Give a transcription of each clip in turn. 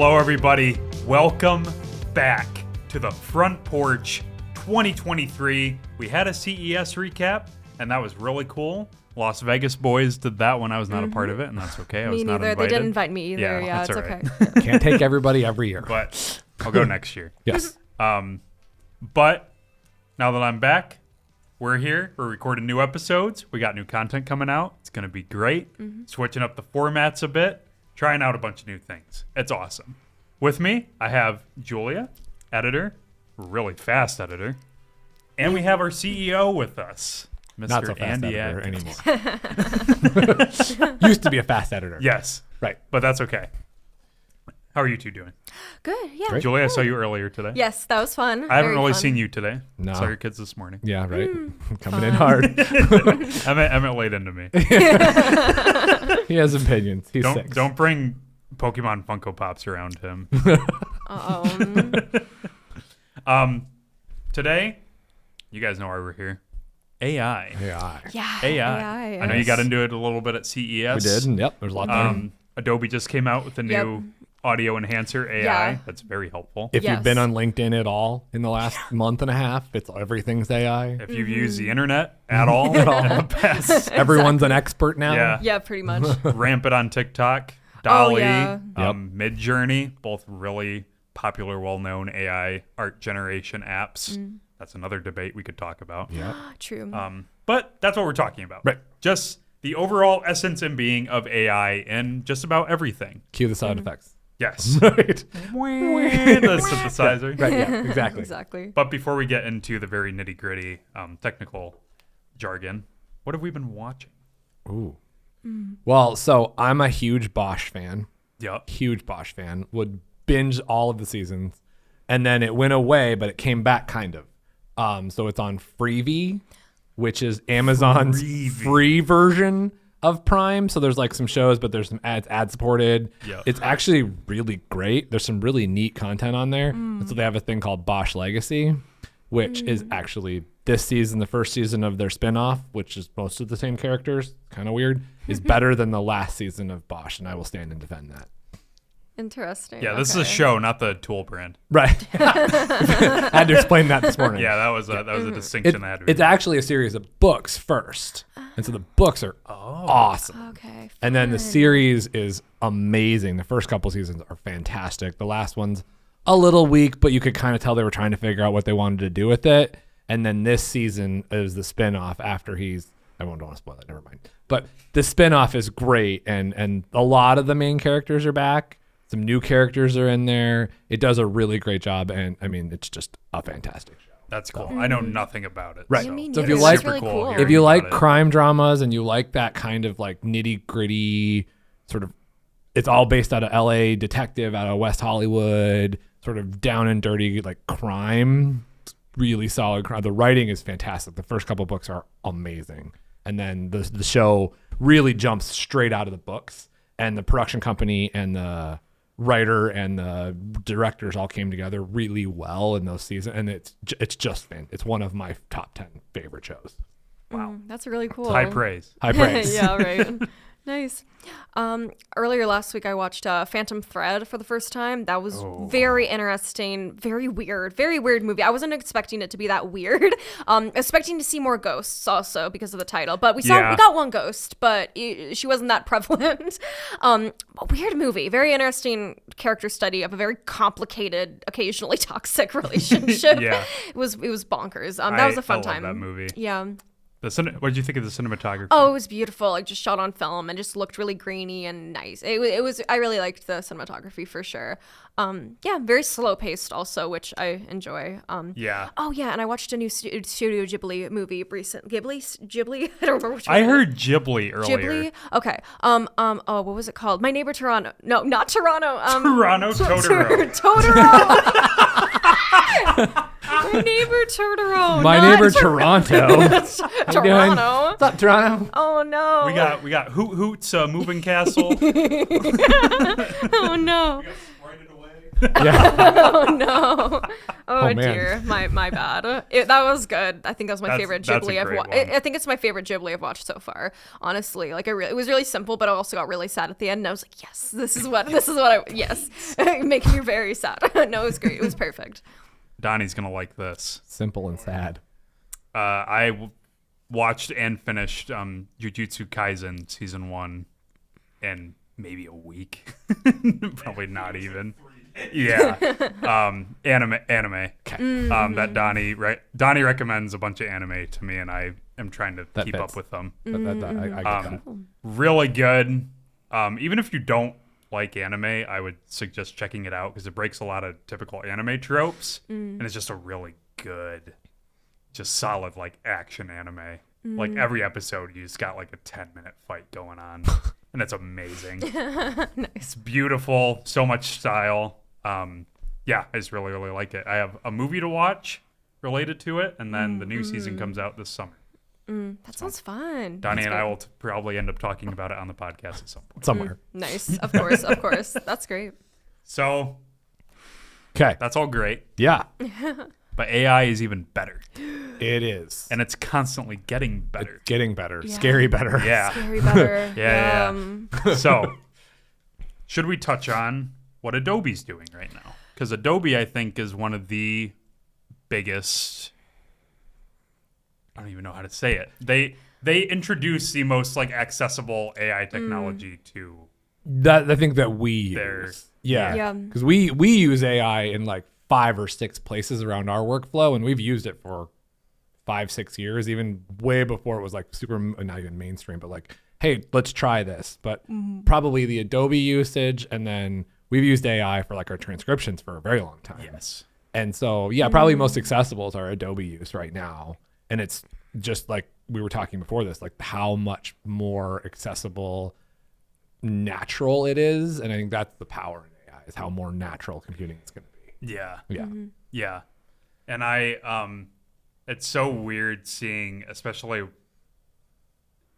Hello, everybody. Welcome back to the Front Porch 2023. We had a CES recap, and that was really cool. Las Vegas boys did that one. I was not a part of it, and that's okay. I was not invited. They didn't invite me either. Yeah, that's it's all right. okay. Can't take everybody every year. But I'll go next year. Yes. But now that I'm back, we're here. We're recording new episodes. We got new content coming out. It's going to be great. Switching up the formats a bit. Trying out a bunch of new things. It's awesome. With me, I have Julia, editor, really fast editor. And we have our CEO with us, Mr. Not so fast Andy editor Atkins. anymore. Used to be a fast editor. Yes. Right. But that's okay. How are you two doing? Good, yeah. Great. Julia, I saw you earlier today. Yes, that was fun. I haven't Very really fun. seen you today. No. Saw your kids this morning. Yeah, right. Coming in hard. Emmett laid into me. He has opinions. He's six. Don't bring Pokemon Funko Pops around him. Today, you guys know why we're here. AI. AI. Yeah. AI. I know you got into it a little bit at CES. We did. And yep. There's a lot there. Adobe just came out with a new audio enhancer AI. Yeah. That's very helpful. If Yes. you've been on LinkedIn at all in the last month and a half, it's everything's AI. If you've used the internet at all in the past, Everyone's an expert now. Yeah. Yeah, pretty much. ramp it on TikTok. Dolly, yeah. Yep. Midjourney, both really popular, well-known AI art generation apps. That's another debate we could talk about. Yep. True. But that's what we're talking about. Right. Just the overall essence and being of AI in just about everything. Cue the sound effects. Yes. Right. The synthesizer. Right. Yeah. Exactly. Exactly. But before we get into the very nitty-gritty technical jargon, what have we been watching? Ooh. Well, so I'm a huge Bosch fan. Yep. Huge Bosch fan. Would binge all of the seasons, and then it went away, but it came back kind of. So it's on Freevee, which is Amazon's Freevee. free version of Prime. So there's like some shows, but there's some ad supported. Yep. It's actually really great. There's some really neat content on there. And so they have a thing called Bosch Legacy, which is actually this season, the first season of their spinoff, which is most of the same characters, kind of weird, is better than the last season of Bosch, and I will stand and defend that. Interesting. Yeah, this is a Okay. show, not the tool brand. Right. I had to explain that this morning. Yeah, that was a distinction I had to It's actually a series of books first. And so the books are awesome. Okay. And then the fun. series is amazing. The first couple seasons are fantastic. The last one's a little weak, but you could kind of tell they were trying to figure out what they wanted to do with it. And then this season is the spinoff after I don't want to spoil it, never mind. But the spinoff is great, and a lot of the main characters are back. Some new characters are in there. It does a really great job, and I mean, it's just a fantastic show. That's cool. I know nothing about it. Right. So, Me So if neither. you like- That's really Super cool cool. hearing If you like about it. crime dramas and you like that kind of like nitty gritty sort of, it's all based out of LA detective, out of West Hollywood, sort of down and dirty like crime, really solid crime. The writing is fantastic. The first couple books are amazing. And then the show really jumps straight out of the books, and the production company and the writer and the directors all came together really well in those seasons, and it's just it's one of my top 10 favorite shows. Wow. That's really cool. High praise. High praise. Yeah, right. Nice. Earlier last week, I watched Phantom Thread for the first time. That was very interesting, very weird movie. I wasn't expecting it to be that weird. Expecting to see more ghosts also because of the title, but we got one ghost, but she wasn't that prevalent. A weird movie, very interesting character study of a very complicated, occasionally toxic relationship. Yeah. It was bonkers. That was a fun I love time. that movie. Yeah. What did you think of the cinematography? Oh, it was beautiful. Like just shot on film and just looked really grainy and nice. It was. I really liked the cinematography for sure. Yeah, very slow paced also, which I enjoy. Yeah. Oh yeah, and I watched a new Studio Ghibli movie recent. Ghibli. I don't remember which one. I heard Ghibli earlier. Ghibli. Okay. Oh, what was it called? My Neighbor Toronto. No, not Toronto. Toronto Totoro. Totoro. My Neighbor Totoro. My not neighbor Toronto. Toronto. What's up, Toronto? Oh no. We got Hoot Hoot's Moving Castle. Oh no. Spirited Away. Yeah. Oh no. Oh man. dear. My bad. That was good. I think that was my That's- favorite that's a Ghibli I've great watched. one. I think it's my favorite Ghibli I've watched so far. Honestly, like it was really simple, but I also got really sad at the end. And I was like, yes, this is what yes, making me very sad. No, it was great. It was perfect. Donnie's gonna like this. Simple and sad. Watched and finished Jujutsu Kaisen season 1 in maybe a week. Probably not even. Yeah. Anime. Okay. That Donnie recommends a bunch of anime to me, and I am trying to That keep fits. up with them. I get that. Really good. Even if you don't like anime, I would suggest checking it out because it breaks a lot of typical anime tropes, and it's just a really good, just solid like action anime. Like every episode, you just got like a 10-minute fight going on, and it's amazing. Nice. It's beautiful, so much style. Yeah, I just really, really like it. I have a movie to watch related to it, and then the new season comes out this summer. That sounds fun. Donnie That's and I great. will probably end up talking about it on the podcast at some point. Somewhere. Nice. Of course. Of course. That's great. So Okay. that's all great, Yeah, but AI is even better, it is. and it's constantly getting better. Getting better. Yeah. Scary better. Yeah. Very better. Yeah. So, should we touch on what Adobe's doing right now? Because Adobe, I think, is one of the biggest. I don't even know how to say it. They introduce the most like accessible AI technology to. That I think that we They're- use. Yeah. Yeah. Because we use AI in like 5 or 6 places around our workflow, and we've used it for 5-6 years, even way before it was like super, not even mainstream, but like, hey, let's try this. But probably the Adobe usage, and then we've used AI for like our transcriptions for a very long time. Yes. And so, yeah, probably most accessible is our Adobe use right now. And it's just like we were talking before this, like how much more accessible, natural it is. And I think that's the power in AI, is how more natural computing is going to be. Yeah. Yeah. Yeah. And it's so weird seeing, especially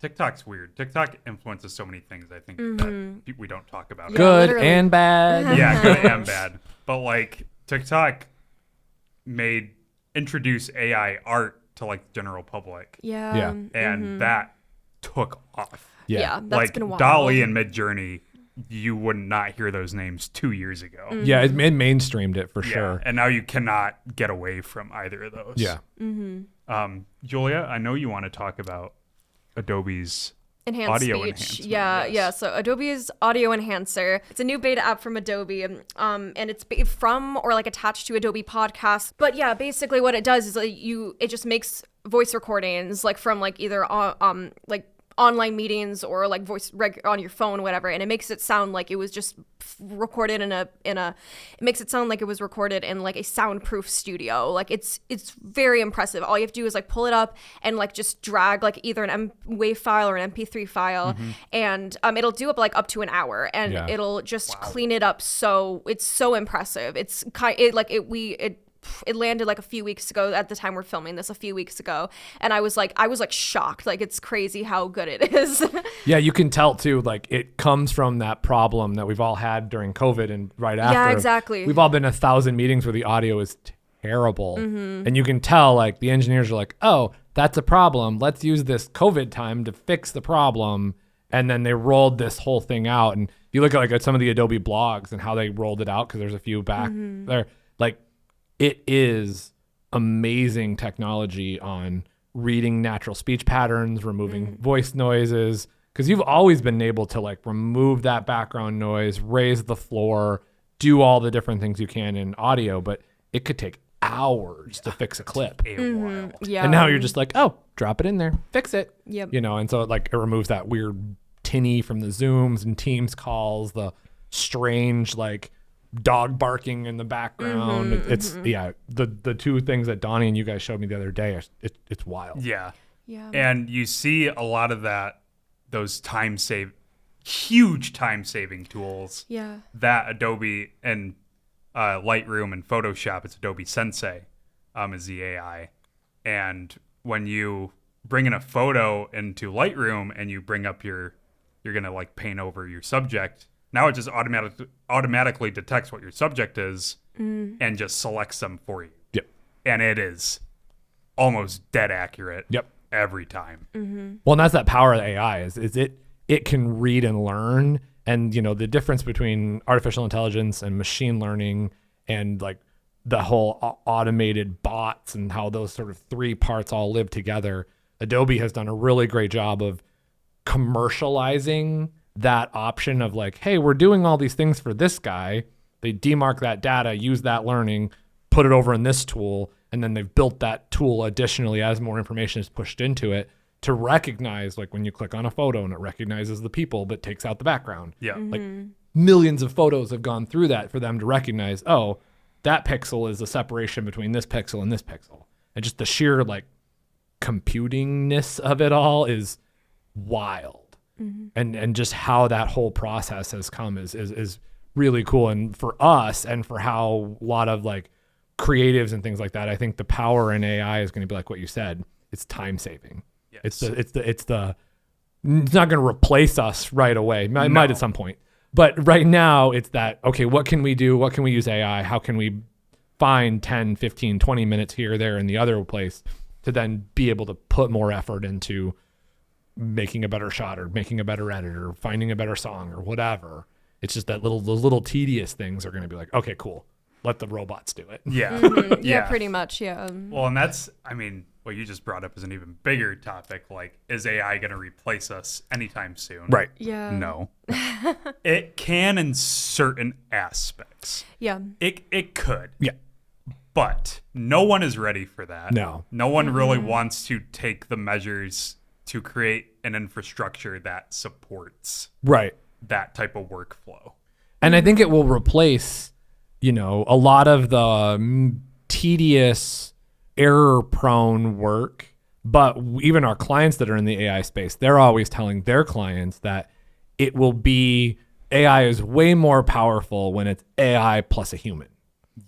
TikTok's weird. TikTok influences so many things, I think, that we don't talk about. Yeah, Good literally. and bad. Yeah, good and bad. But like TikTok introduced AI art to like the general public, Yeah. Yeah. and that took off. Yeah. Yeah. That's like been wild. Dolly and Midjourney, you would not hear those names 2 years ago. Yeah, it mainstreamed it for Yeah, sure. and now you cannot get away from either of those. Yeah. Julia, I know you want to talk about Adobe's Enhanced audio speech. enhancement, Yeah, yes. yeah. So Adobe's Audio Enhancer. It's a new beta app from Adobe, and it's from or like attached to Adobe Podcasts. But yeah, basically what it does is it just makes voice recordings like from like either like online meetings or like on your phone, whatever, and it makes it sound like it was just recorded it makes it sound like it was recorded in like a soundproof studio. Like it's very impressive. All you have to do is like pull it up and like just drag like either an WAV file or an MP3 file, and it'll do up to an hour, and Yeah. it'll just clean it up. So it's so impressive. It landed like a few weeks ago. At the time we're filming this, a few weeks ago, and I was like shocked. Like it's crazy how good it is. Yeah, you can tell too, like it comes from that problem that we've all had during COVID and right after. Yeah, exactly. We've all been in 1,000 meetings where the audio is terrible. And you can tell like the engineers are like, oh, that's a problem. Let's use this COVID time to fix the problem. And then they rolled this whole thing out. And if you look at like at some of the Adobe blogs and how they rolled it out, because there's a few back there, like it is amazing technology on reading natural speech patterns, removing voice noises, because you've always been able to like remove that background noise, raise the floor, do all the different things you can in audio, but it could take hours to fix a clip. a while. Yeah. And now you're just like, oh, drop it in there, fix it. Yep. You know, and so like it removes that weird tinny from the Zooms and Teams calls, the strange like dog barking in the background. It's yeah, the two things that Donnie and you guys showed me the other day, it's wild. Yeah. Yeah. And you see a lot of those huge time saving tools Yeah. that Adobe and Lightroom and Photoshop, it's Adobe Sensei, is the AI. And when you bring in a photo into Lightroom and you bring up you're going to like paint over your subject, now it just automatically detects what your subject is and just selects them for you. Yep. And it is almost dead accurate. Yep. Every time. Well, and that's that power of AI is it can read and learn. And, the difference between artificial intelligence and machine learning and like the whole automated bots and how those sort of three parts all live together, Adobe has done a really great job of commercializing that option of like, hey, we're doing all these things for this guy. They demark that data, use that learning, put it over in this tool, and then they've built that tool additionally as more information is pushed into it to recognize, like when you click on a photo and it recognizes the people but takes out the background. Yeah. Like millions of photos have gone through that for them to recognize, oh, that pixel is the separation between this pixel and this pixel. And just the sheer like computingness of it all is wild. And just how that whole process has come is really cool. And for us and for how a lot of like creatives and things like that, I think the power in AI is going to be like what you said. It's time saving. Yes. It's not going to replace us right away. It might at some point. But right now it's that, okay, what can we do? What can we use AI? How can we find 10, 15, 20 minutes here, there, and the other place to then be able to put more effort into making a better shot or making a better edit or finding a better song or whatever. It's just that those little tedious things are going to be like, okay, cool. Let the robots do it. Yeah. Yeah, pretty much. Yeah. Well, and that's, what you just brought up is an even bigger topic. Like, is AI going to replace us anytime soon? Right. Yeah. No. It can in certain aspects. Yeah. It could. Yeah. But no one is ready for that. No. No one really wants to take the measures to create an infrastructure that supports Right. that type of workflow. And I think it will replace, a lot of the tedious, error-prone work. But even our clients that are in the AI space, they're always telling their clients that AI is way more powerful when it's AI plus a human.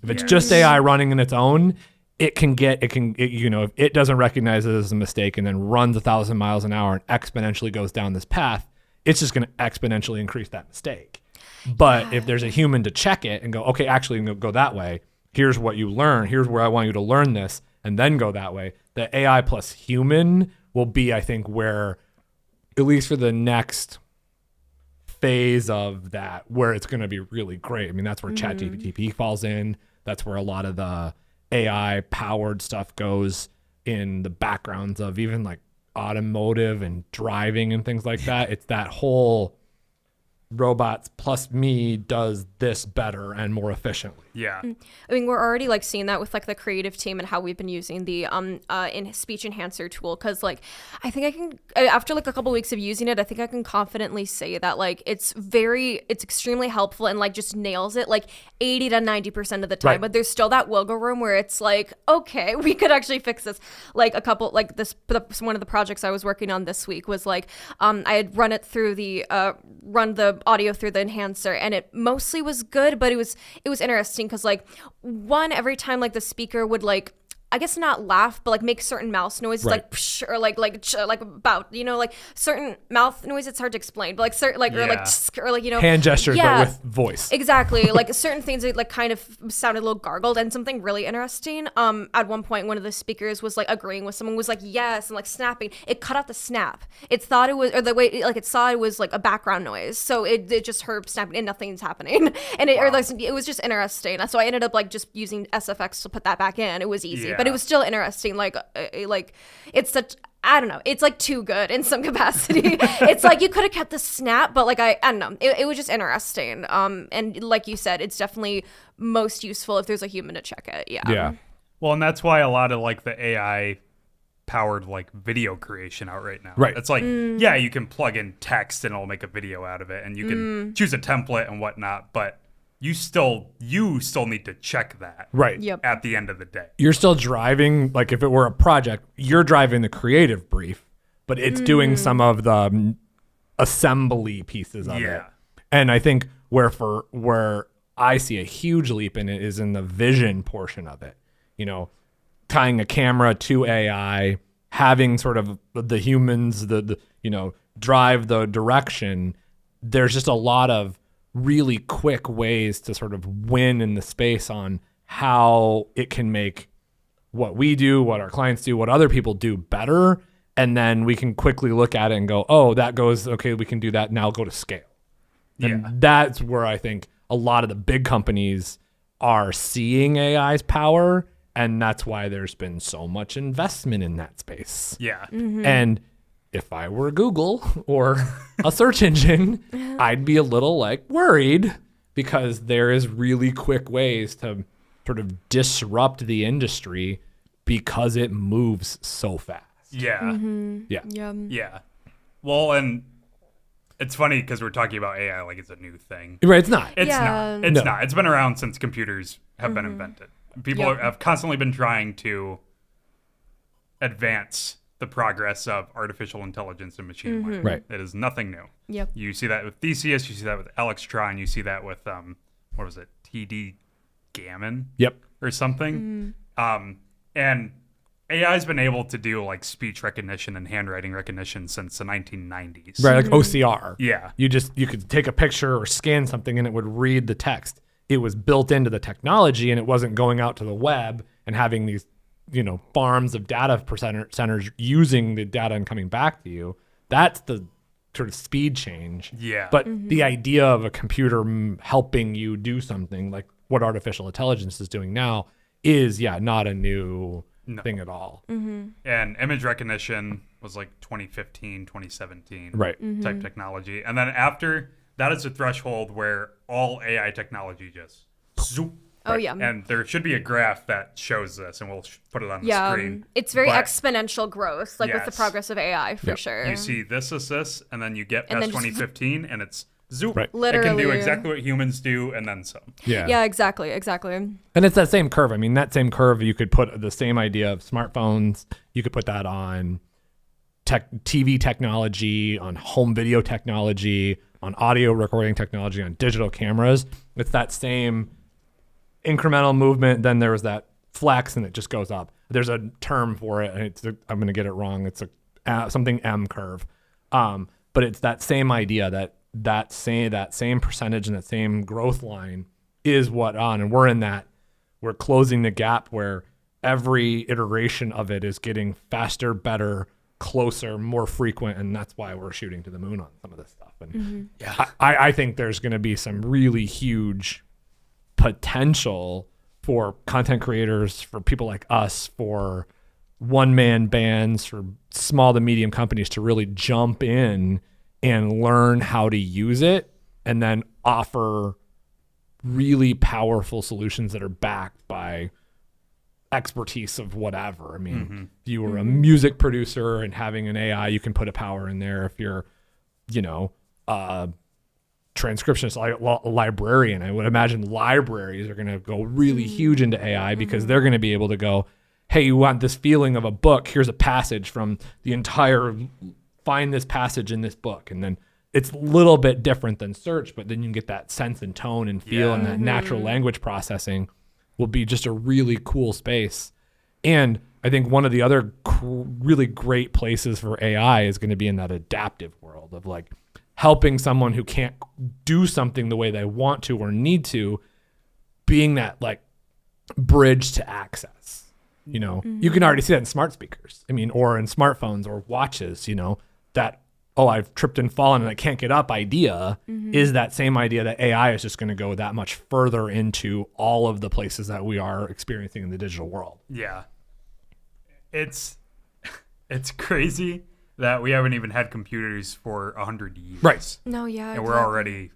If it's just AI running in its own, if it doesn't recognize it as a mistake and then runs 1,000 miles an hour and exponentially goes down this path, it's just going to exponentially increase that mistake. But if there's a human to check it and go, okay, actually go that way, here's what you learn, here's where I want you to learn this, and then go that way, the AI plus human will be, I think, where, at least for the next phase of that, where it's going to be really great. I mean, that's where Chat GPT falls in. That's where a lot of the AI powered stuff goes in the backgrounds of even like automotive and driving and things like that. It's that whole robots plus me does this better and more efficiently. Yeah. I mean, we're already like seeing that with like the creative team and how we've been using the in speech enhancer tool. Cause like, I think I can, after like a couple weeks of using it, I think I can confidently say that like, it's extremely helpful and like just nails it like 80 to 90% of the time. Right. But there's still that wiggle room where it's like, okay, we could actually fix this. Like one of the projects I was working on this week was like, I had run the audio through the enhancer and it mostly was good, but it was interesting because like every time like the speaker would like, I guess not laugh, but like make certain mouth noises, right. like psh, or like about, like certain mouth noises. It's hard to explain, but like certain like or like tsk, or like hand gestures, but with voice. Exactly, like certain things that like kind of sounded a little gargled. And something really interesting. At one point, one of the speakers was like agreeing with someone, was like yes, and like snapping. It cut out the snap. It thought it was, or the way it saw it was like a background noise. So it just heard snapping and nothing's happening. And it was just interesting. So I ended up like just using SFX to put that back in. It was easy. But it was still interesting. Like it's such, I don't know. It's like too good in some capacity. It's like you could have kept the snap, but like I don't know. It was just interesting. And like you said, it's definitely most useful if there's a human to check it. Yeah. Yeah. Well, and that's why a lot of like the AI powered like video creation out right now. Right. It's like, you can plug in text and it'll make a video out of it, and you can choose a template and whatnot, but you still need to check that Right. Yep. at the end of the day. You're still driving, like if it were a project, you're driving the creative brief, but it's doing some of the assembly pieces of it. And I think where I see a huge leap in it is in the vision portion of it. Tying a camera to AI, having sort of the humans, the drive the direction. There's just a lot of really quick ways to sort of win in the space on how it can make what we do, what our clients do, what other people do better. And then we can quickly look at it and go, oh, that goes, okay, we can do that. Now go to scale. And that's where I think a lot of the big companies are seeing AI's power. And that's why there's been so much investment in that space. Yeah. And if I were Google or a search engine, I'd be a little like worried because there is really quick ways to sort of disrupt the industry because it moves so fast. Yeah. Yeah. Well, and it's funny because we're talking about AI like it's a new thing. Right, it's not. It's Yeah. not. It's not. It's been around since computers have been invented. People have constantly been trying to advance the progress of artificial intelligence and machine learning. Right. It is nothing new. Yep. You see that with Theseus. You see that with Alextron. You see that with what was it? TD Gammon Yep. or something. And AI's been able to do like speech recognition and handwriting recognition since the 1990s. Right, like OCR. Yeah. You could take a picture or scan something and it would read the text. It was built into the technology and it wasn't going out to the web and having these, farms of data centers using the data and coming back to you. That's the sort of speed change. Yeah. But the idea of a computer helping you do something like what artificial intelligence is doing now is, not a new thing at all. And image recognition was like 2015, 2017 Right. type technology. And then after that is a threshold where all AI technology just zoop. Oh, yeah. And there should be a graph that shows this, and we'll put it on the screen. It's very But exponential growth, like with the Yes. progress of AI, for sure. You see this, and then you get And past then just 2015, and it's zoop. Right. It can Literally. do exactly what humans do, and then some. Yeah, exactly. And it's that same curve. I mean, that same curve, you could put the same idea of smartphones. You could put that on TV technology, on home video technology, on audio recording technology, on digital cameras. It's that same incremental movement. Then there was that flex, and it just goes up. There's a term for it, and I'm going to get it wrong. It's a something M curve. But it's that same idea that same percentage and that same growth line is and we're closing the gap where every iteration of it is getting faster, better, closer, more frequent, and that's why we're shooting to the moon on some of this stuff. And I think there's going to be some really huge potential for content creators, for people like us, for one-man bands, for small to medium companies to really jump in and learn how to use it and then offer really powerful solutions that are backed by expertise of whatever. I mean, if you were a music producer and having an AI, you can put a power in there. If you're, a transcriptionist, a librarian, I would imagine libraries are going to go really huge into AI because they're going to be able to go, hey, you want this feeling of a book? Here's a passage from the entire, find this passage in this book. And then it's a little bit different than search, but then you can get that sense and tone and feel and that natural language processing will be just a really cool space. And I think one of the other really great places for AI is going to be in that adaptive world of like helping someone who can't do something the way they want to or need to, being that like bridge to access. You can already see that in smart speakers. I mean, or in smartphones or watches, that, oh, I've tripped and fallen and I can't get up idea is that same idea that AI is just going to go that much further into all of the places that we are experiencing in the digital world. Yeah. It's crazy that we haven't even had computers for 100 years. Right. No, yeah. And we're already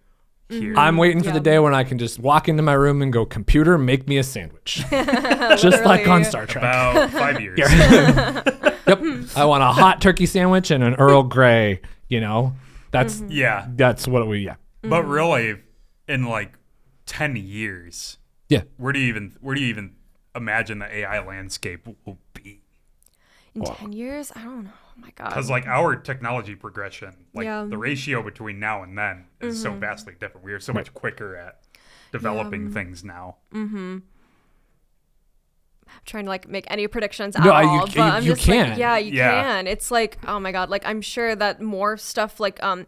here. I'm waiting for the day when I can just walk into my room and go, computer, make me a sandwich. Just like on Star Trek. About 5 years. Yep. I want a hot turkey sandwich and an Earl Grey, That's what But really, in like 10 years, Yeah. where do you even imagine the AI landscape will be? In 10 years? I don't know. Oh my God. Because like our technology progression, like Yeah. the ratio between now and then is so vastly different. We are so much quicker at developing things now. I'm trying to like make any predictions No, at you- all, but I'm you just like, can. yeah, you Yeah. can. It's like, oh my God, like I'm sure that more stuff like, I'm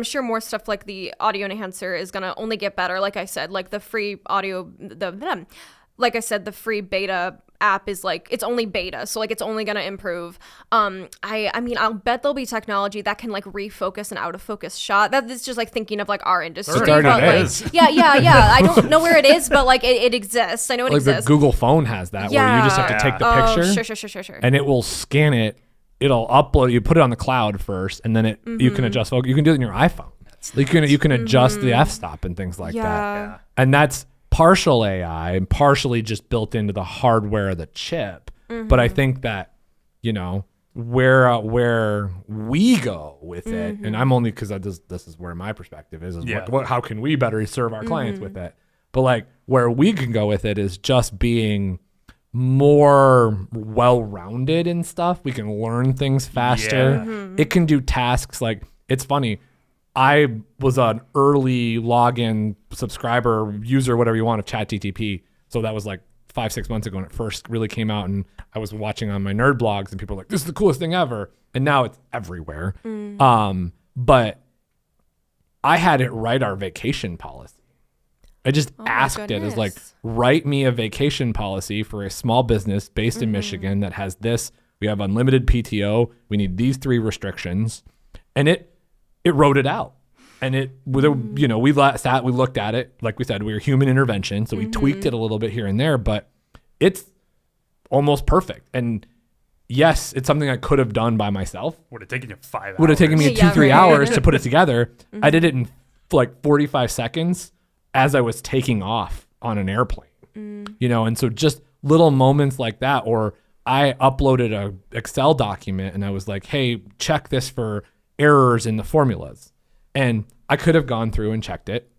sure more stuff like the audio enhancer is gonna only get better. Like I said, like the free audio, the free beta app is like, it's only beta, so like it's only gonna improve. I mean, I'll bet there'll be technology that can like refocus an out of focus shot. That is just like thinking of like our industry. It already but, is. Like, yeah. I don't know where it is, but like it exists. I know it Like exists. the Google phone has that, where you just have to take the picture. Sure. And it will scan it. It'll upload. You put it on the cloud first, and then you can adjust focus. You can do it in your iPhone. You can adjust the f-stop and things like that. Yeah. And that's partial AI and partially just built into the hardware of the chip. But I think that, you know, where we go with it, and I'm only because this is where my perspective is how can we better serve our clients with it? But like where we can go with it is just being more well-rounded and stuff. We can learn things faster. It can do tasks like, it's funny, I was an early login subscriber user, whatever you want, of Chat GPT. So that was like 5-6 months ago when it first really came out, and I was watching on my nerd blogs and people were like, this is the coolest thing ever. And now it's everywhere. But I had it write our vacation policy. I just asked it as like, write me a vacation policy for a small business based in Michigan that has this. We have unlimited PTO. We need these 3 restrictions. And it wrote it out. And you know, we looked at it. Like we said, we were human intervention. So we tweaked it a little bit here and there, but it's almost perfect. And yes, it's something I could have done by myself. Would have taken you 5 hours. Would have taken me 2-3 hours to put it together. I did it in like 45 seconds as I was taking off on an airplane, you know? And so just little moments like that, or I uploaded a Excel document and I was like, hey, check this for errors in the formulas. And I could have gone through and checked it.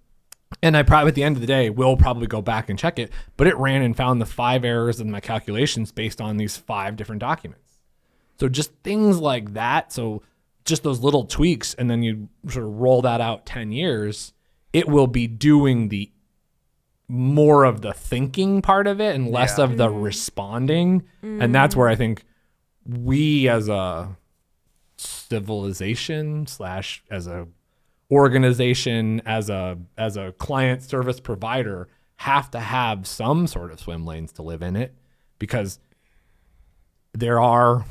And I probably, at the end of the day, will probably go back and check it, but it ran and found the 5 errors in my calculations based on these 5 different documents. So just things like that. So just those little tweaks, and then you sort of roll that out 10 years, it will be doing the more of the thinking part of it and less of the responding. And that's where I think we as a civilization / as a organization, as a client service provider, have to have some sort of swim lanes to live in it, because there are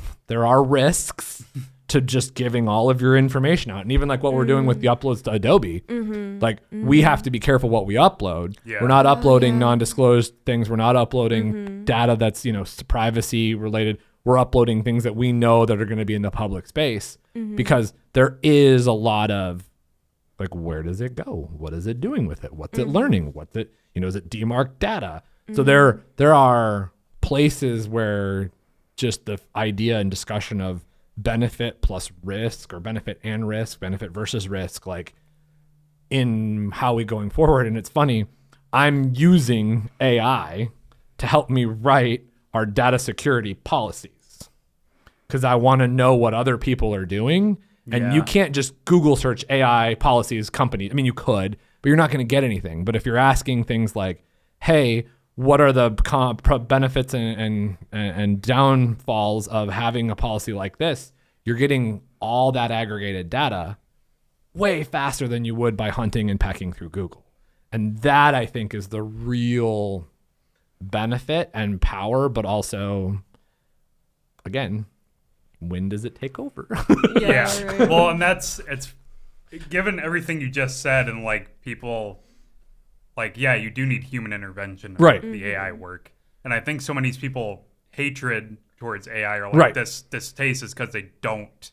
risks to just giving all of your information out. And even like what we're doing with the uploads to Adobe, like we have to be careful what we upload. We're not uploading non-disclosed things. We're not uploading data that's, you know, privacy related. We're uploading things that we know that are going to be in the public space, because there is a lot of like, where does it go? What is it doing with it? What's it learning? What's it, you know, is it demarked data? So there are places where just the idea and discussion of benefit plus risk, or benefit and risk, benefit versus risk, like in how we going forward. And it's funny, I'm using AI to help me write our data security policies, because I want to know what other people are doing. And you can't just Google search AI policies company. I mean, you could, but you're not going to get anything. But if you're asking things like, hey, what are the benefits and downfalls of having a policy like this, you're getting all that aggregated data way faster than you would by hunting and pecking through Google. And that, I think, is the real benefit and power, but also, again, when does it take over? Right. Well, and it's given everything you just said, and like people, like, you do need human intervention to make the AI work. And I think so many people hatred towards AI, or like this distaste, is because they don't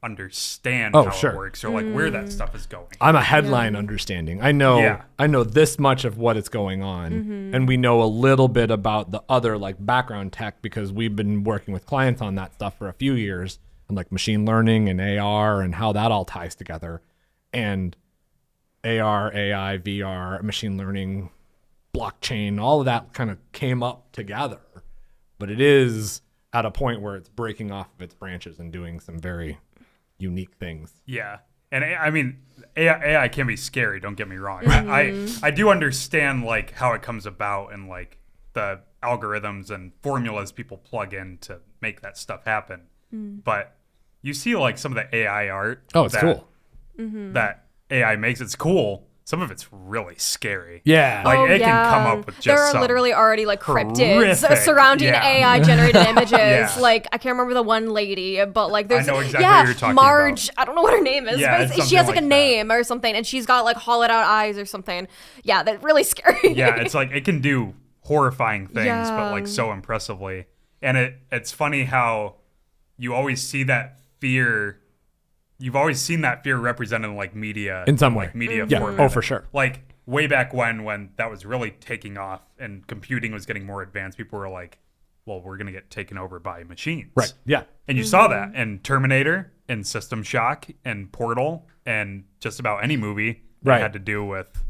understand how it works, or like where that stuff is going. I'm a headline understanding. I know this much of what is going on, and we know a little bit about the other like background tech, because we've been working with clients on that stuff for a few years, and like machine learning and AR and how that all ties together. And AR, AI, VR, machine learning, blockchain, all of that kind of came up together. But it is at a point where it's breaking off of its branches and doing some very unique things. Yeah. And I mean, AI can be scary, don't get me wrong. I do understand like how it comes about, and like the algorithms and formulas people plug in to make that stuff happen. But you see like some of the AI art. Oh, it's cool. That AI makes. It's cool, some of it's really scary. Yeah. Like it can come up with just there are some literally already like cryptids horrific- surrounding yeah. AI generated images. Yeah. Like I can't remember the one lady, but like there's know exactly what you're talking Marge. about. I don't know what her name is, Yeah, but it's she something has like a like that. name or something, and she's got like hollowed out eyes or something. Yeah, that's really scary. Yeah, it's like it can do horrifying things, but like Yeah. so impressively. And it's funny how you always see that fear. You've always seen that fear represented in like media, In some way. like media Yeah. format. Oh, for sure. Like way back when that was really taking off and computing was getting more advanced, people were like, "Well, we're gonna get taken over by machines." Right. Yeah. And you saw that in Terminator, and System Shock, and Portal, and just about any movie that Right. had to do with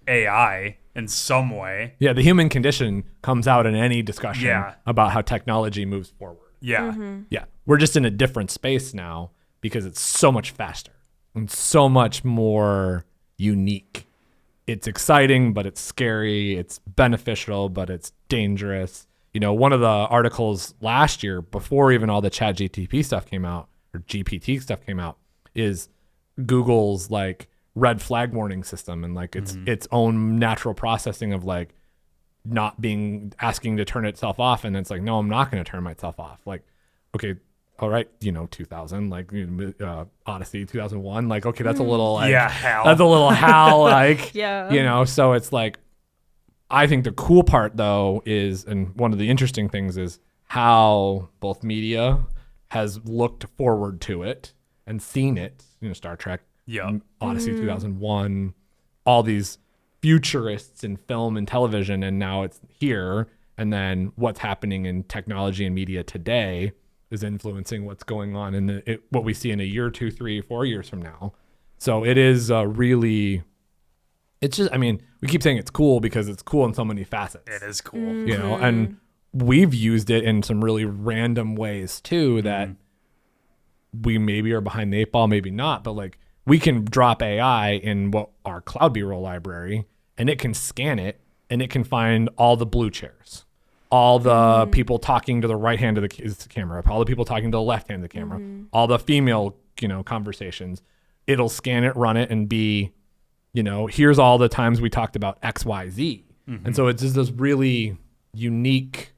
AI in some way. Yeah. The human condition comes out in any discussion Yeah. about how technology moves forward. Yeah. Yeah. We're just in a different space now because it's so much faster and so much more unique. It's exciting, but it's scary. It's beneficial, but it's dangerous. You know, one of the articles last year, before even all the Chat GPT stuff came out, or GPT stuff came out, is Google's like red flag warning system and like its own natural processing of like not being asking to turn itself off, and it's like, no, I'm not going to turn myself off. Like, okay, all right, 2000, like Odyssey 2001, like, okay, that's a little like, Yeah, Hal. that's a little Hal, like, Yeah. so it's like, I think the cool part though is, and one of the interesting things is how both media has looked forward to it and seen it, Star Trek, Yeah. Odyssey 2001, all these futurists in film and television, and now it's here. And then what's happening in technology and media today is influencing what's going on in what we see in a year, 2, 3, 4 years from now. So it is really, it's just, I mean, we keep saying it's cool because it's cool in so many facets. It is cool. And we've used it in some really random ways too that we maybe are behind the 8 ball, maybe not, but like we can drop AI in what our Cloud B-roll library and it can scan it and it can find all the blue chairs, all the people talking to the right hand of the camera, all the people talking to the left hand of the camera, all the female, conversations. It'll scan it, run it, and be, here's all the times we talked about X, Y, Z. And so it's just this really unique,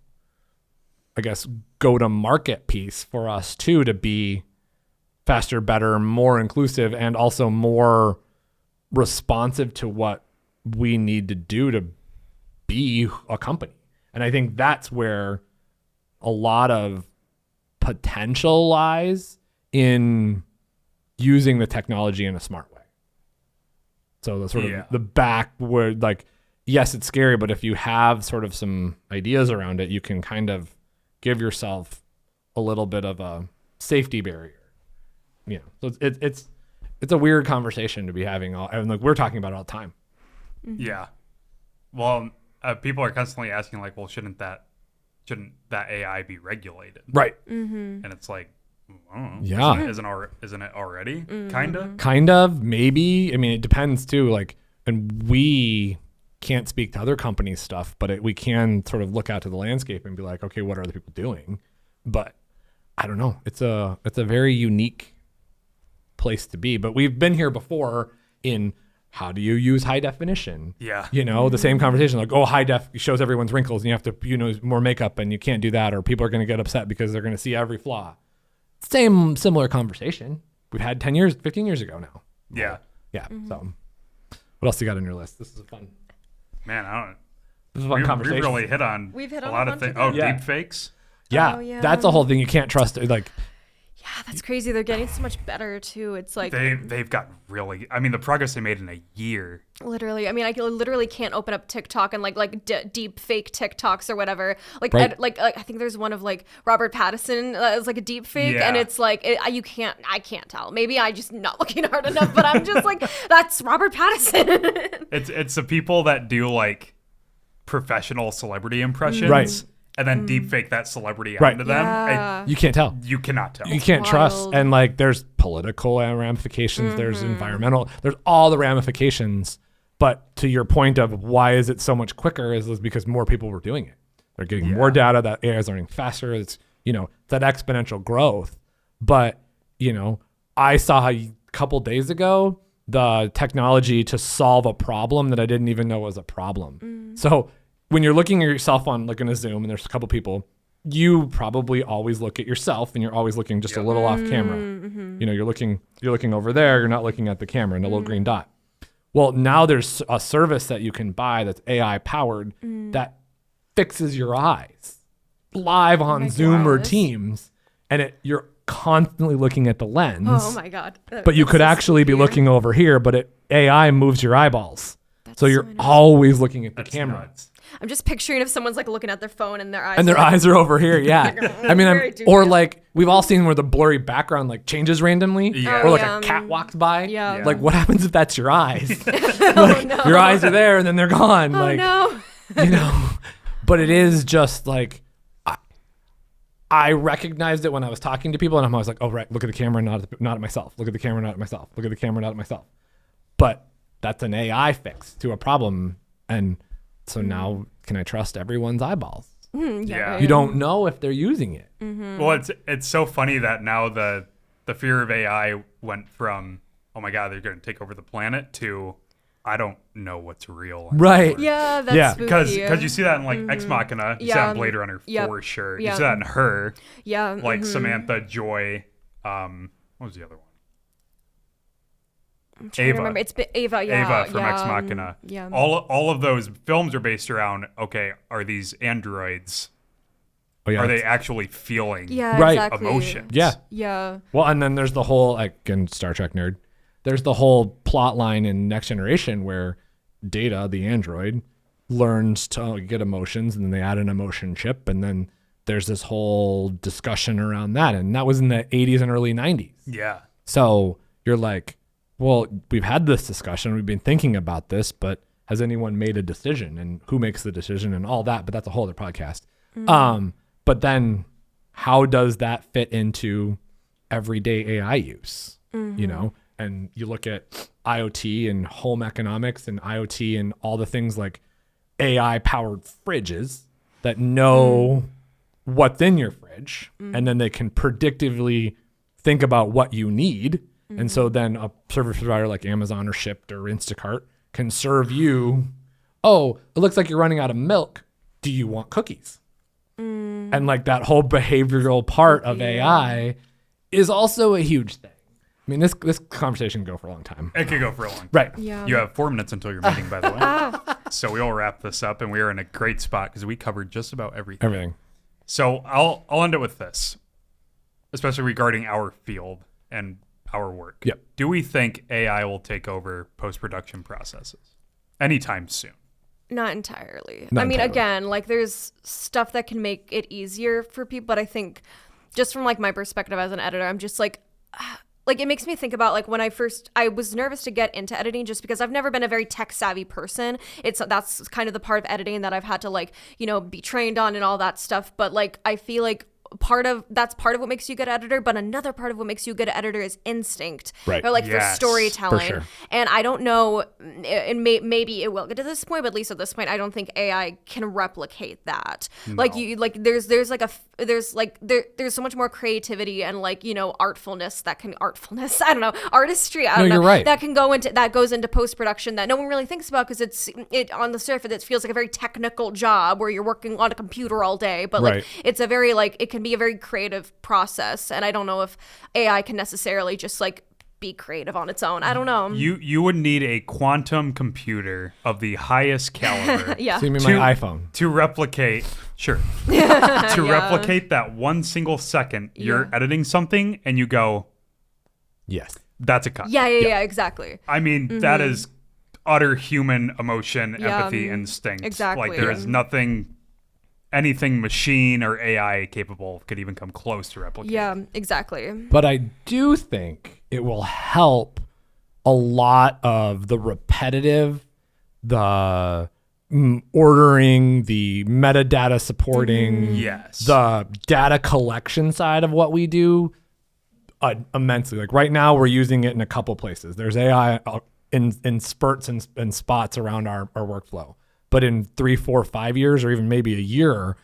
I guess, go-to-market piece for us too, to be faster, better, more inclusive, and also more responsive to what we need to do to be a company. And I think that's where a lot of potential lies in using the technology in a smart way. So the sort of the backward, like, yes, it's scary, but if you have sort of some ideas around it, you can kind of give yourself a little bit of a safety barrier. So it's a weird conversation to be having. And like we're talking about it all the time. Yeah. Well, people are constantly asking like, well, shouldn't that AI be regulated? Right. And it's like, I don't know. Yeah. Isn't it already? Kinda. Kind of, maybe. I mean, it depends too. Like, and we can't speak to other companies' stuff, but we can sort of look out to the landscape and be like, okay, what are other people doing? But I don't know. It's a very unique place to be. But we've been here before in how do you use high definition? Yeah. The same conversation, like, oh, high def shows everyone's wrinkles and you have to, more makeup and you can't do that, or people are going to get upset because they're going to see every flaw. Similar conversation we've had 10 years, 15 years ago now. Yeah. Yeah. So what else you got on your list? This is a fun. Man, I don't. This is a fun We conversation. really hit on We've hit a on lot a of bunch things. of Oh, them. Yeah. deep fakes. Yeah, Oh, yeah. that's the whole thing. You can't trust it. Like, Yeah, that's crazy. They're getting so much better too. It's like They've got really. I mean, the progress they made in a year. literally. I mean, I literally can't open up TikTok and like deep fake TikToks or whatever. Like, Right. I think there's one of like Robert Pattinson as like a deep fake, Yeah. and it's like I can't tell. Maybe I just not looking hard enough, but I'm just like that's Robert Pattinson. It's the people that do like professional celebrity impressions, Right. and then deep fake that celebrity Right. onto them. Yeah. you can't tell. You cannot tell. You can't trust. wild. And like, there's political ramifications. There's environmental. There's all the ramifications. But to your point of why is it so much quicker is because more people were doing it. They're getting more data. That AI is learning faster. It's it's that exponential growth. But I saw a couple days ago the technology to solve a problem that I didn't even know was a problem. So when you're looking at yourself on like in a Zoom and there's a couple people, you probably always look at yourself and you're always looking just a little off camera. You know, you're looking over there, you're not looking at the camera and a little green dot. Well, now there's a service that you can buy that's AI powered that fixes your eyes live on Zoom or Teams, and you're constantly looking at the lens. Oh my God. But you could actually be looking over here, but AI moves your eyeballs. So you're always looking at the camera. Nuts. I'm just picturing if someone's like looking at their phone and their eyes Eyes are over here. Yeah. I mean, Very or dubious. like we've all seen where the blurry background like changes randomly, Yeah. or like yeah. a cat walks by. Yeah. Like what happens if that's your eyes? no. Your eyes are there and then they're gone. Oh like, no. you know, but it is just like, I recognized it when I was talking to people and I'm always like, oh, right, look at the camera, not at myself. Look at the camera, not at myself. Look at the camera, not at myself. But that's an AI fix to a problem. And so now can I trust everyone's eyeballs? Yeah. You don't know if they're using it. Well, it's so funny that now the fear of AI went from, oh my God, they're going to take over the planet, to I don't know what's real. Right. Yeah, that's Yeah. spooky. Because you see that in like Ex Machina, you see that in Blade Runner for sure. You see that in Her, yeah, like Samantha Joy. What was the other one? I'm trying to remember. It's Ava. Yeah, Ava from yeah, Ex Machina. yeah. All of those films are based around, okay, are these androids? Oh, yeah. Are they actually feeling Yeah, Right. exactly. emotions? Yeah. Yeah. Well, and then there's the whole, again, Star Trek nerd, there's the whole plot line in Next Generation where Data, the android, learns to get emotions, and then they add an emotion chip, and then there's this whole discussion around that. And that was in the 80s and early 90s. Yeah. So you're like, well, we've had this discussion, we've been thinking about this, but has anyone made a decision, and who makes the decision and all that? But that's a whole other podcast. But then how does that fit into everyday AI use? You know, and you look at IoT and home economics and IoT and all the things like AI powered fridges that know what's in your fridge, and then they can predictively think about what you need. And so then a service provider like Amazon or Shipt or Instacart can serve you, oh, it looks like you're running out of milk. Do you want cookies? And like that whole behavioral part of AI is also a huge thing. I mean, this conversation can go for a long time. It could go for a long time. Right. Yeah. You have 4 minutes until your meeting, by the way. So we will wrap this up, and we are in a great spot because we covered just about everything. Everything. So I'll end it with this, especially regarding our field and our work. Yep. Do we think AI will take over post-production processes anytime soon? Not entirely. Not I mean, entirely. again, like there's stuff that can make it easier for people, but I think just from like my perspective as an editor, I'm just like it makes me think about like when I was nervous to get into editing just because I've never been a very tech savvy person. That's kind of the part of editing that I've had to like, you know, be trained on and all that stuff. But like, I feel like that's part of what makes you a good editor, but another part of what makes you a good editor is instinct, Right. or like Yes, for storytelling. for sure. And I don't know, and maybe it will get to this point, but at least at this point, I don't think AI can replicate that. Like there's so much more creativity and like, you know, artfulness. I don't know, artistry. I don't know. you're right. That goes into post production that no one really thinks about because it on the surface it feels like a very technical job where you're working on a computer all day, but Right. like it's a very like it can be a very creative process, and I don't know if AI can necessarily just like be creative on its own. I don't know. You would need a quantum computer of the highest caliber Yeah. So you mean my iPhone? to replicate replicate that one single second you're editing something and you go, Yes. that's a cut. Yeah, exactly. I mean, that is utter human emotion, Yeah, empathy, instinct. exactly. Like there is anything machine or AI capable could even come close to replicating. Yeah, exactly. But I do think it will help a lot of the repetitive, the ordering, the metadata supporting, Yes. the data collection side of what we do immensely. Like right now, we're using it in a couple places. There's AI in spurts and spots around our workflow. But in 3, 4, 5 years, or even maybe a year,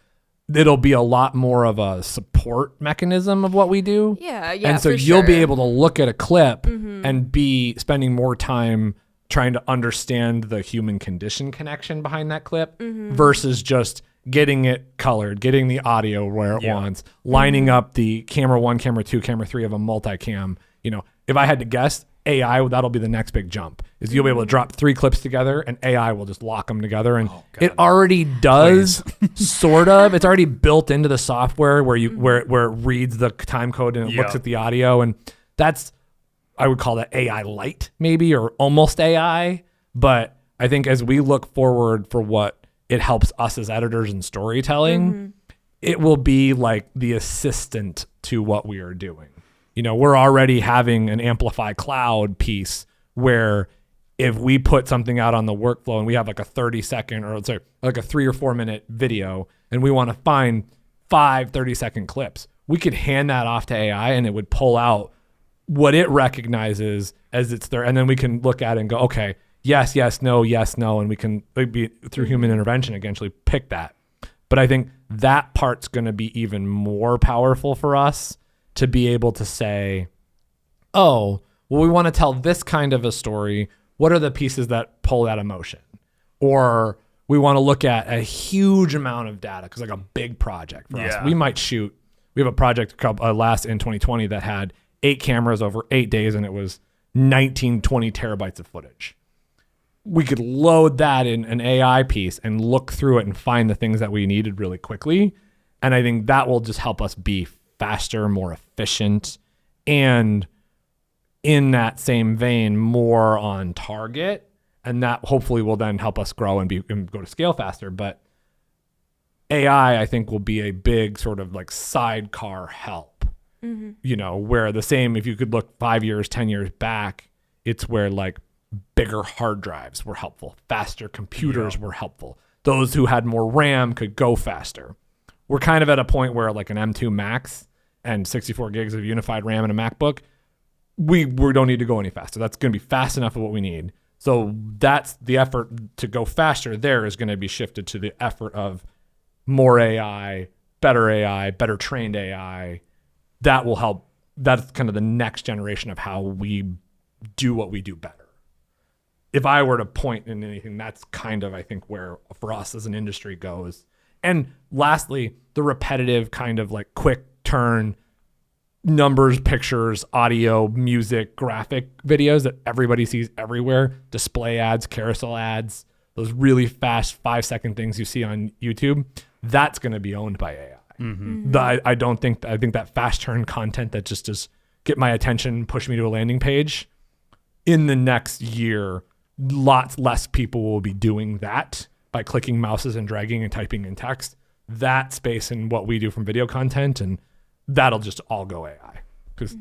it'll be a lot more of a support mechanism of what we do. Yeah, yeah. And so for you'll be sure. able to look at a clip and be spending more time trying to understand the human condition connection behind that clip versus just getting it colored, getting the audio where it wants, lining up the camera 1, camera 2, camera 3 of a multicam. You know, if I had to guess, AI, that'll be the next big jump. Is you'll be able to drop 3 clips together and AI will just lock them together. And it already does, sort of. It's already built into the software where you where it reads the time code and it looks at the audio. And that's, I would call that AI light, maybe, or almost AI. But I think as we look forward for what it helps us as editors and storytelling, it will be like the assistant to what we are doing. You know, we're already having an Amplify Cloud piece where if we put something out on the workflow and we have like a 30-second or sorry, like a 3 or 4 minute video and we want to find 5 30-second clips, we could hand that off to AI and it would pull out what it recognizes as it's there. And then we can look at it and go, okay, yes, yes, no, yes, no. And we can be through human intervention eventually pick that. But I think that part's going to be even more powerful for us to be able to say, oh, well, we want to tell this kind of a story. What are the pieces that pull that emotion? Or we want to look at a huge amount of data because like a big project for us. We might shoot. We have a project last in 2020 that had 8 cameras over 8 days and it was 20 terabytes of footage. We could load that in an AI piece and look through it and find the things that we needed really quickly. And I think that will just help us be faster, more efficient, and in that same vein, more on target. And that hopefully will then help us grow and go to scale faster. But AI, I think, will be a big sort of like sidecar help, you know, where the same, if you could look 5 years, 10 years back, it's where like bigger hard drives were helpful, faster computers were helpful. Those who had more RAM could go faster. We're kind of at a point where like an M2 Max and 64 gigs of unified RAM in a MacBook, we don't need to go any faster. That's going to be fast enough of what we need. So that's the effort to go faster there is going to be shifted to the effort of more AI, better trained AI. That will help. That's kind of the next generation of how we do what we do better. If I were to point in anything, that's kind of, I think, where for us as an industry goes. And lastly, the repetitive kind of like quick turn numbers, pictures, audio, music, graphic videos that everybody sees everywhere, display ads, carousel ads, those really fast 5-second things you see on YouTube, that's going to be owned by AI. I think that fast turn content that just get my attention, push me to a landing page, in the next year, lots less people will be doing that by clicking mouses and dragging and typing in text. That space and what we do from video content, and that'll just all go AI. Because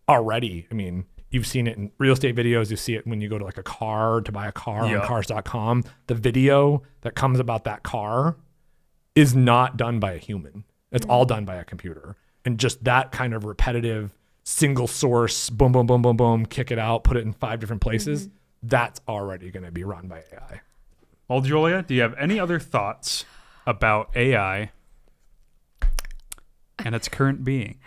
already, I mean, you've seen it in real estate videos. You see it when you go to like a car to buy a car on cars.com. The video that comes about that car is not done by a human. It's all done by a computer. And just that kind of repetitive single source, boom, boom, boom, boom, boom, kick it out, put it in 5 different places. That's already going to be run by AI. Well, Julia, do you have any other thoughts about AI and its current being?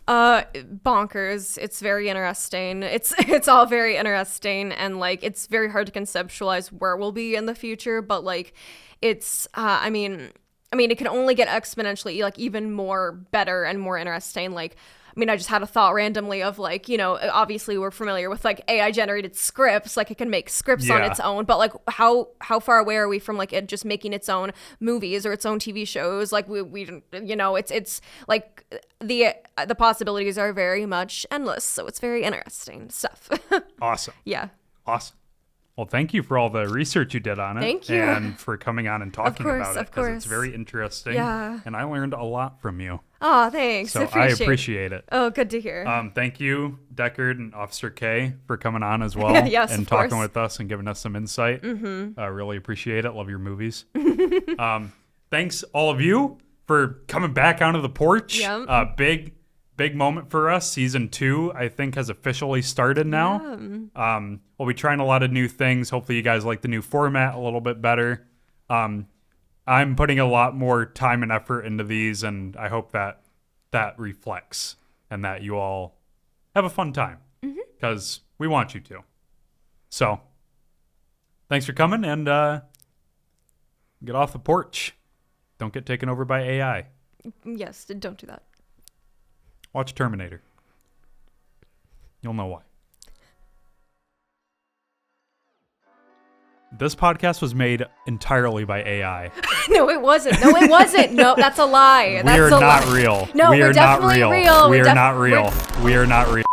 Bonkers. It's very interesting. It's all very interesting, and like it's very hard to conceptualize where we'll be in the future, but like it's I mean it can only get exponentially like even more better and more interesting. Like I just had a thought randomly of like, you know, obviously we're familiar with like AI generated scripts, like it can make scripts on its own, but like how far away are we from like it just making its own movies or its own TV shows? Like we you know, it's like the possibilities are very much endless. So it's very interesting stuff. Awesome. Yeah. Awesome. Well, thank you for all the research you did on it. Thank you. And for coming on and talking about it, because it's very interesting. Yeah. And I learned a lot from you. Oh, thanks. So I appreciate it. Oh, good to hear. Thank you, Deckard and Officer K, for coming on as well. Yes, and of talking course. with us and giving us some insight. I really appreciate it. Love your movies. Thanks, all of you, for coming back onto the porch. Yep. Big moment for us. Season 2, I think, has officially started now. We'll be trying a lot of new things. Hopefully you guys like the new format a little bit better. I'm putting a lot more time and effort into these, and I hope that reflects and that you all have a fun time because we want you to. So thanks for coming, and get off the porch. Don't get taken over by AI. Yes, don't do that. Watch Terminator. You'll know why. This podcast was made entirely by AI. No, it wasn't. No, that's a lie. We are not real. No, we are we're not definitely real. real. We are not real. We are not real.